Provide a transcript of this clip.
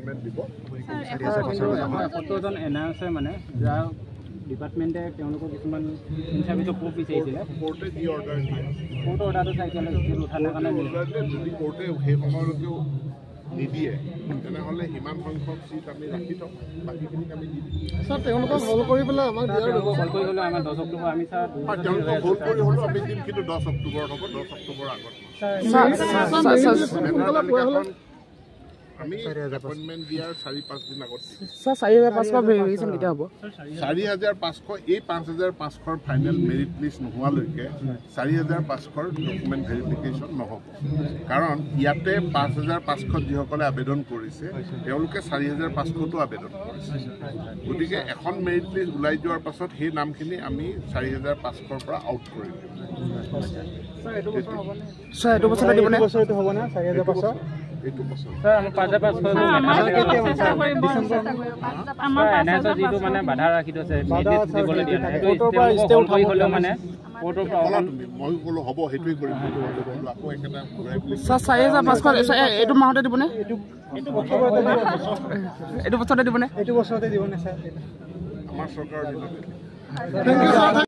appointment দিব 70জন NR আছে মানে যাৰ ডিপাৰ্টমেণ্টে তেওঁলোকক কিছুমান ইনচাৰ্ভিচৰ প্ৰুফ বিচাৰিছিলে কোৰ্টে যি অৰ্ডাৰ দিয়ে কোৰ্ট অৰ্ডাৰটো চাইছিলে উঠাবৰ কাৰণে যদি কোৰ্টে সেই সময়লৈকেও নিদিয়ে তেনেহ'লে সিমান সংখ্যক চিট আমি ৰাখি থওঁ বাকীখিনিক আমি দি দিম স্যাৰ তেওঁলোকক হল কৰি পেলাই আমাক দিয়াৰ কল কৰি হ'লেও আমাৰ 10 অক্টোবৰ আমি ছাৰ তেওঁলোকক ভোট কৰি হ'লেও আমি দিম কিন্তু 10 অক্টোবৰত হ'ব 10 অক্টোবৰ আগত আমি এপয়েন্টমেন্ট দিয়াৰ 4-5 দিন আগত স্যাৰ 4500 ভেৰিফিকেশন কেতিয়া হ'ব 4500 এই 5500 ফাইনেল মেৰিট লিষ্ট নোহোৱালৈকে 4500 ডকুমেণ্ট ভেৰিফিকেশ্যন নহ'ব কাৰণ ইয়াতে 5500 যিসকলে আবেদন কৰিছে তেওঁলোকে 4500টো আবেদন কৰিছে গতিকে এখন মেৰিট লিষ্ট ওলাই যোৱাৰ পাছত সেই নামখিনি আমি 4500ৰ পৰা আউট কৰি দিম স্যাৰ এইটো বছৰ দিবনে এইটো হ'ব না 4500 এইটো বছৰ স্যাৰ আমাৰ 5500 আমাৰ এনএছৰ যিটো মানে বাধা ৰাখি থৈছে মেৰিট দিবলৈ দিয়া নাই সেইটো উঠাই হ'লেও মানে কোৰ্টৰ পৰা মই ক'লো হ'ব সেইটোৱে কৰিম আকৌ একেটা ঘূৰাই বুলি স্যাৰ 4500 এইটো মাহতে দিবনে এইটো বছৰতে দিবনে এইটো বছৰতে দিবনে স্যাৰ আমাৰ চৰকাৰৰ দিনতে